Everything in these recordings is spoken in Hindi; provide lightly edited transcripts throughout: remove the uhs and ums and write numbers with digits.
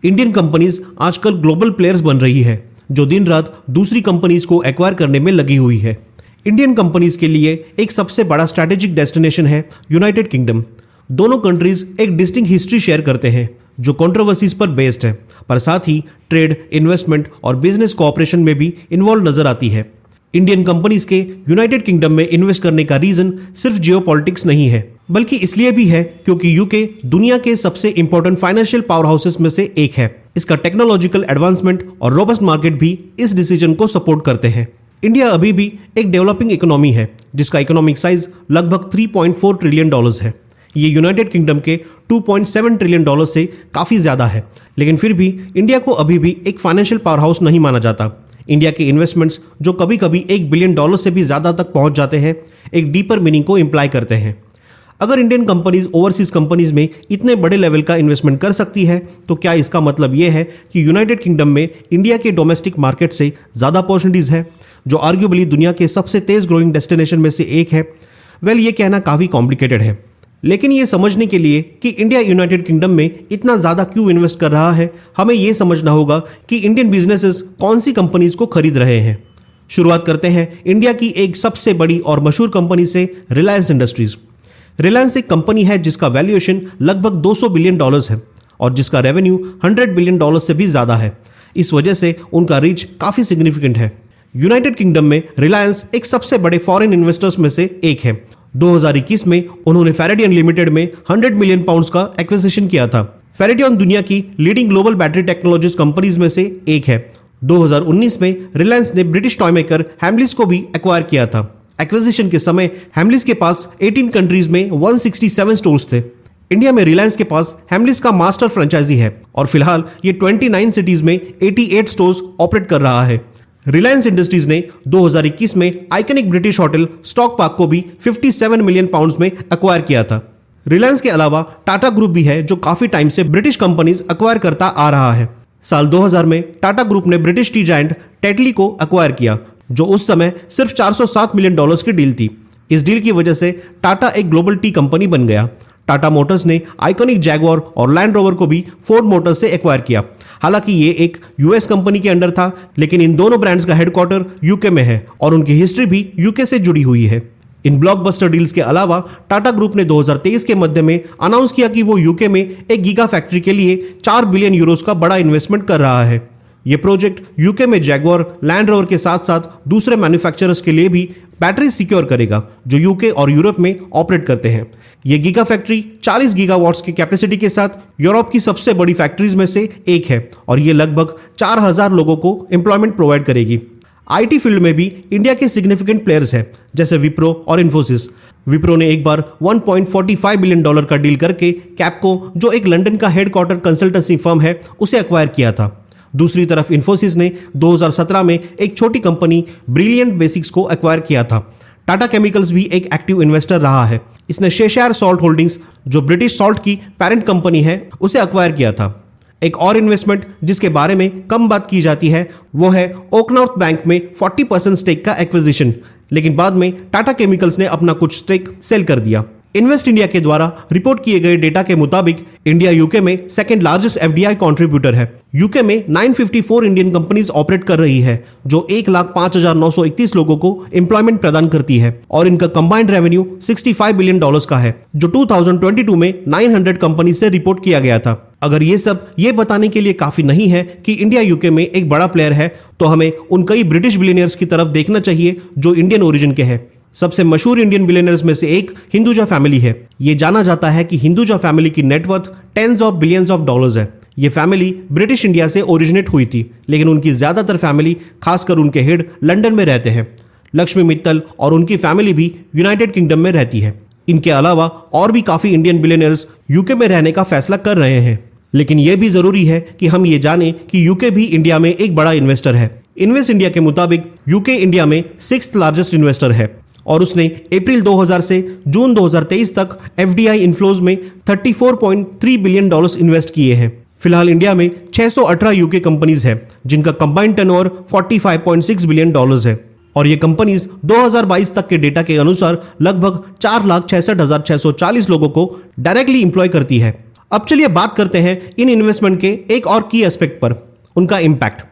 इंडियन कंपनीज आजकल ग्लोबल प्लेयर्स बन रही है, जो दिन रात दूसरी कंपनीज को एक्वायर करने में लगी हुई है। इंडियन कंपनीज के लिए एक सबसे बड़ा स्ट्रैटेजिक डेस्टिनेशन है यूनाइटेड किंगडम। दोनों कंट्रीज एक डिस्टिंक्ट हिस्ट्री शेयर करते हैं जो कंट्रोवर्सीज पर बेस्ड है, पर साथ ही ट्रेड, इन्वेस्टमेंट और बिजनेस कोऑपरेशन में भी इन्वॉल्व नजर आती है। इंडियन कंपनीज के यूनाइटेड किंगडम में इन्वेस्ट करने का रीजन सिर्फ जियोपॉलिटिक्स नहीं है, बल्कि इसलिए भी है क्योंकि यूके दुनिया के सबसे इंपॉर्टेंट फाइनेंशियल पावर हाउसेस में से एक है। इसका टेक्नोलॉजिकल एडवांसमेंट और रोबस्ट मार्केट भी इस डिसीजन को सपोर्ट करते हैं। इंडिया अभी भी एक डेवलपिंग इकोनॉमी है जिसका इकोनॉमिक साइज लगभग $3.4 ट्रिलियन है। ये यूनाइटेड किंगडम के $2.7 ट्रिलियन से काफ़ी ज़्यादा है, लेकिन फिर भी इंडिया को अभी भी एक फाइनेंशियल पावर हाउस नहीं माना जाता। इंडिया के इन्वेस्टमेंट्स जो कभी कभी $1 बिलियन से भी ज़्यादा तक पहुंच जाते हैं, एक डीपर मीनिंग को इम्प्लाई करते हैं। अगर इंडियन कंपनीज ओवरसीज कंपनीज में इतने बड़े लेवल का इन्वेस्टमेंट कर सकती है, तो क्या इसका मतलब ये है कि यूनाइटेड किंगडम में इंडिया के डोमेस्टिक मार्केट से ज़्यादा अपॉर्चुनिटीज़ है, जो आर्ग्यूबली दुनिया के सबसे तेज़ ग्रोइंग डेस्टिनेशन में से एक है? वेल, ये कहना काफ़ी कॉम्प्लिकेटेड है, लेकिन ये समझने के लिए कि इंडिया यूनाइटेड किंगडम में इतना ज़्यादा क्यों इन्वेस्ट कर रहा है, हमें ये समझना होगा कि इंडियन बिजनेसेस कौन सी कंपनीज को खरीद रहे हैं। शुरुआत करते हैं इंडिया की एक सबसे बड़ी और मशहूर कंपनी से, रिलायंस इंडस्ट्रीज। रिलायंस एक कंपनी है जिसका वैल्यूएशन लगभग $200 बिलियन है और जिसका रेवेन्यू $100 बिलियन से भी ज़्यादा है। इस वजह से उनका रीच काफ़ी सिग्निफिकेंट है। यूनाइटेड किंगडम में रिलायंस एक सबसे बड़े फॉरेन इन्वेस्टर्स में से एक है। 2021 में उन्होंने फेरेडियन लिमिटेड में £100 मिलियन का एक्विजिशन किया था। फेरेडियन दुनिया की leading global battery technologies companies में से एक है। 2019 में रिलायंस ने ब्रिटिश टॉय मेकर हैमलिस को भी एक्वायर किया था। एक्विजिशन के समय हैमलिस के पास 18 कंट्रीज में 167 स्टोर्स थे। इंडिया में रिलायंस के पास हैमलिस का मास्टर फ्रेंचाइजी है और फिलहाल ये 29 सिटीज में 88 स्टोर्स ऑपरेट कर रहा है। रिलायंस इंडस्ट्रीज ने 2021 में iconic British hotel stock park को भी £57 मिलियन में एक्वायर किया था। रिलायंस के अलावा टाटा ग्रुप भी है जो काफी टाइम से ब्रिटिश कंपनीज एक्वायर करता आ रहा है। साल 2000 में टाटा ग्रुप ने ब्रिटिश टी जायंट टेटली को एक्वायर किया, जो उस समय सिर्फ $407 मिलियन की डील थी। इस डील की वजह से टाटा एक ग्लोबल टी कंपनी बन गया। टाटा मोटर्स ने आइकॉनिक जैगुआर और लैंड रोवर को भी फोर्ड मोटर्स से एक्वायर किया। हालांकि ये एक यूएस कंपनी के अंडर था, लेकिन इन दोनों ब्रांड्स का हेडक्वार्टर यूके में है और उनकी हिस्ट्री भी यूके से जुड़ी हुई है। इन ब्लॉकबस्टर डील्स के अलावा टाटा ग्रुप ने 2023 के मध्य में अनाउंस किया कि वो यूके में एक गीगा फैक्ट्री के लिए €4 बिलियन का बड़ा इन्वेस्टमेंट कर रहा है। ये प्रोजेक्ट यूके में जैगुआर, लैंड रोवर के साथ साथ दूसरे मैन्युफैक्चरर्स के लिए भी बैटरी सिक्योर करेगा जो यूके और यूरोप में ऑपरेट करते हैं। ये गीगा फैक्ट्री 40 गीगावाट्स की कैपेसिटी के साथ यूरोप की सबसे बड़ी फैक्ट्रीज में से एक है और ये लगभग 4000 लोगों को एम्प्लॉयमेंट प्रोवाइड करेगी। आईटी फील्ड में भी इंडिया के सिग्निफिकेंट प्लेयर्स हैं, जैसे विप्रो और इन्फोसिस। विप्रो ने एक बार $1.45 बिलियन का डील करके कैपको, जो एक लंदन का हेडक्वार्टर कंसल्टेंसी फर्म है, उसे एक्वायर किया था। दूसरी तरफ इन्फोसिस ने 2017 में एक छोटी कंपनी ब्रिलियंट बेसिक्स को एक्वायर किया था। टाटा केमिकल्स भी एक एक्टिव इन्वेस्टर रहा है। इसने शेशायर सॉल्ट होल्डिंग्स, जो ब्रिटिश सॉल्ट की पेरेंट कंपनी है, उसे एक्वायर किया था। एक और इन्वेस्टमेंट जिसके बारे में कम बात की जाती है वो है ओकनॉर्थ बैंक में 40% स्टेक का एक्विजिशन, लेकिन बाद में टाटा केमिकल्स ने अपना कुछ स्टेक सेल कर दिया। इन्वेस्ट इंडिया के द्वारा रिपोर्ट किए गए डेटा के मुताबिक इंडिया यूके में सेकंड लार्जेस्ट एफडीआई कंट्रीब्यूटर है। यूके में 954 इंडियन कंपनीज ऑपरेट कर रही है, जो 1,05,931 लोगों को एम्प्लॉयमेंट प्रदान करती है और इनका कंबाइंड रेवेन्यू $65 बिलियन का है, जो 2022 में 900 कंपनी से रिपोर्ट किया गया था। अगर ये सब ये बताने के लिए काफी नहीं है कि इंडिया यूके में एक बड़ा प्लेयर है, तो हमें उन कई ब्रिटिश बिलियनियर्स की तरफ देखना चाहिए जो इंडियन ओरिजिन के हैं। सबसे मशहूर इंडियन बिलियनर्स में से एक हिंदुजा फैमिली है। ये जाना जाता है कि हिंदुजा फैमिली की net worth tens of billions of dollars है। ये फैमिली ब्रिटिश इंडिया से ओरिजिनेट हुई थी, लेकिन उनकी ज्यादातर फैमिली, खासकर उनके हेड, लंदन में रहते हैं। लक्ष्मी मित्तल और उनकी फैमिली भी यूनाइटेड किंगडम में रहती है। इनके अलावा और भी काफी इंडियन बिलियनर्स यूके में रहने का फैसला कर रहे हैं, लेकिन यह भी जरूरी है कि हम ये जानें कि यूके भी इंडिया में एक बड़ा इन्वेस्टर है। इन्वेस्ट इंडिया के मुताबिक यूके इंडिया में 6th लार्जेस्ट इन्वेस्टर है और उसने अप्रैल 2000 से जून 2023 तक एफडीआई इनफ्लोज में $34.3 बिलियन इन्वेस्ट किए हैं। फिलहाल इंडिया में 618 यूके कंपनीज हैं जिनका कंबाइंड टर्नओवर $45.6 बिलियन है और ये कंपनीज 2022 तक के डेटा के अनुसार लगभग 4,66,640 लोगों को डायरेक्टली इंप्लॉय करती है। अब चलिए बात करते हैं इन इन्वेस्टमेंट के एक और की एस्पेक्ट पर, उनका इम्पैक्ट,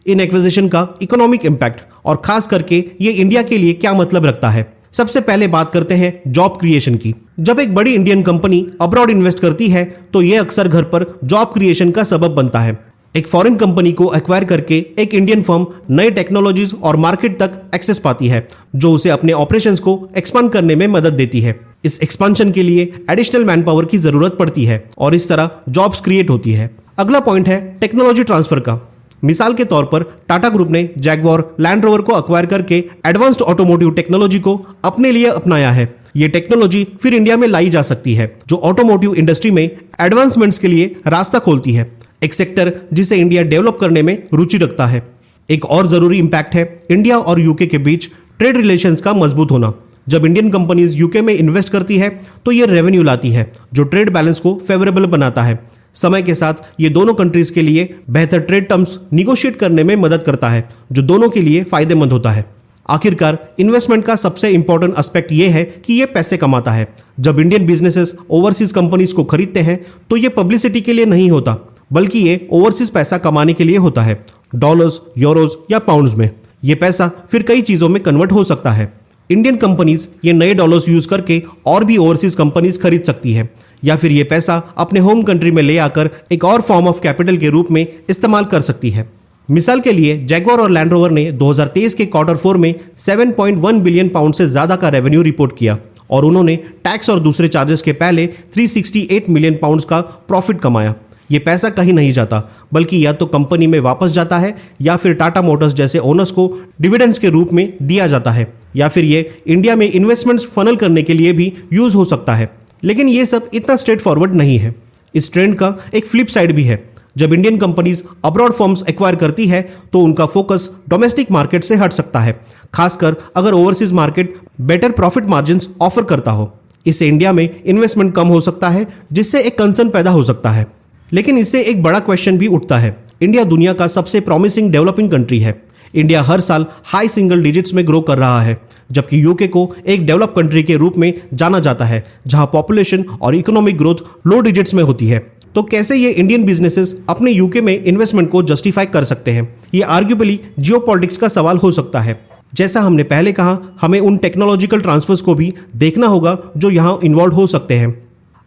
इन एक्विजिशन का इकोनॉमिक इम्पैक्ट और खास करके ये इंडिया के लिए क्या मतलब रखता है। सबसे पहले बात करते हैं जॉब क्रिएशन की। जब एक बड़ी इंडियन कंपनी अब्रॉड इन्वेस्ट करती है तो ये अक्सर घर पर जॉब क्रिएशन का सबब बनता है। एक फॉरेन कंपनी को एक्वायर करके एक इंडियन फर्म नए टेक्नोलॉजीज और मार्केट तक एक्सेस पाती है, जो उसे अपने ऑपरेशंस को एक्सपांड करने में मदद देती है। इस एक्सपांशन के लिए एडिशनल मैन पावर की जरूरत पड़ती है और इस तरह जॉब्स क्रिएट होती है। अगला पॉइंट है टेक्नोलॉजी ट्रांसफर का। मिसाल के तौर पर टाटा ग्रुप ने जैगवार लैंड रोवर को अक्वायर करके एडवांस्ड ऑटोमोटिव टेक्नोलॉजी को अपने लिए अपनाया है। ये टेक्नोलॉजी फिर इंडिया में लाई जा सकती है, जो ऑटोमोटिव इंडस्ट्री में एडवांसमेंट्स के लिए रास्ता खोलती है, एक सेक्टर जिसे इंडिया डेवलप करने में रुचि रखता है। एक और जरूरी इंपैक्ट है इंडिया और यूके के बीच ट्रेड रिलेशंस का मजबूत होना। जब इंडियन कंपनीज यूके में इन्वेस्ट करती है तो ये रेवेन्यू लाती है, जो ट्रेड बैलेंस को फेवरेबल बनाता है। समय के साथ ये दोनों कंट्रीज के लिए बेहतर ट्रेड टर्म्स निगोशिएट करने में मदद करता है, जो दोनों के लिए फायदेमंद होता है। आखिरकार इन्वेस्टमेंट का सबसे इंपॉर्टेंट एस्पेक्ट ये है कि ये पैसे कमाता है। जब इंडियन बिजनेसेस ओवरसीज कंपनीज को खरीदते हैं तो ये पब्लिसिटी के लिए नहीं होता, बल्कि ये ओवरसीज पैसा कमाने के लिए होता है, डॉलर्स, यूरोज या पाउंड्स में। ये पैसा फिर कई चीजों में कन्वर्ट हो सकता है। इंडियन कंपनीज ये नए डॉलर्स यूज करके और भी ओवरसीज कंपनीज खरीद सकती है, या फिर ये पैसा अपने होम कंट्री में ले आकर एक और फॉर्म ऑफ कैपिटल के रूप में इस्तेमाल कर सकती है। मिसाल के लिए जैगवार और लैंड रोवर ने 2023 के क्वार्टर 4 में 7.1 बिलियन पाउंड से ज्यादा का रेवेन्यू रिपोर्ट किया और उन्होंने टैक्स और दूसरे चार्जेस के पहले 368 मिलियन पाउंड्स का प्रॉफिट कमाया। ये पैसा कहीं नहीं जाता, बल्कि या तो कंपनी में वापस जाता है या फिर टाटा मोटर्स जैसे ओनर्स को डिविडेंड्स के रूप में दिया जाता है, या फिर ये इंडिया में इन्वेस्टमेंट्स फनल करने के लिए भी यूज हो सकता है। लेकिन ये सब इतना स्ट्रेट फॉरवर्ड नहीं है। इस ट्रेंड का एक फ्लिप साइड भी है। जब Indian companies abroad firms acquire करती है तो उनका फोकस डोमेस्टिक मार्केट से हट सकता है, खासकर अगर overseas market better profit margins offer करता हो। इससे इंडिया में इन्वेस्टमेंट कम हो सकता है, जिससे एक कंसर्न पैदा हो सकता है। लेकिन इससे एक बड़ा क्वेश्चन भी उठता है। इंडिया दुनिया का सबसे प्रॉमिसिंग डेवलपिंग कंट्री है। इंडिया हर साल हाई सिंगल डिजिट्स में ग्रो कर रहा है, जबकि यूके को एक डेवलप कंट्री के रूप में जाना जाता है, जहां पॉपुलेशन और इकोनॉमिक ग्रोथ लो डिजिट्स में होती है। तो कैसे ये इंडियन बिजनेसेस अपने यूके में इन्वेस्टमेंट को जस्टिफाई कर सकते हैं? ये आर्ग्यूबली जियोपॉलिटिक्स का सवाल हो सकता है। जैसा हमने पहले कहा, हमें उन टेक्नोलॉजिकल ट्रांसफर्स को भी देखना होगा जो यहाँ इन्वॉल्व हो सकते हैं।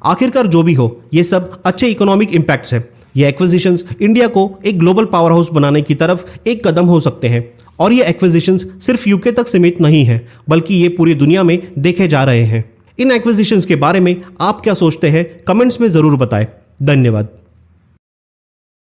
आखिरकार जो भी हो, ये सब अच्छे इकोनॉमिक इम्पैक्ट्स हैं। ये एक्विजिशंस इंडिया को एक ग्लोबल पावर हाउस बनाने की तरफ एक कदम हो सकते हैं, और ये एक्विजिशंस सिर्फ यूके तक सीमित नहीं है, बल्कि ये पूरी दुनिया में देखे जा रहे हैं। इन एक्विजिशंस के बारे में आप क्या सोचते हैं? कमेंट्स में जरूर बताएं। धन्यवाद।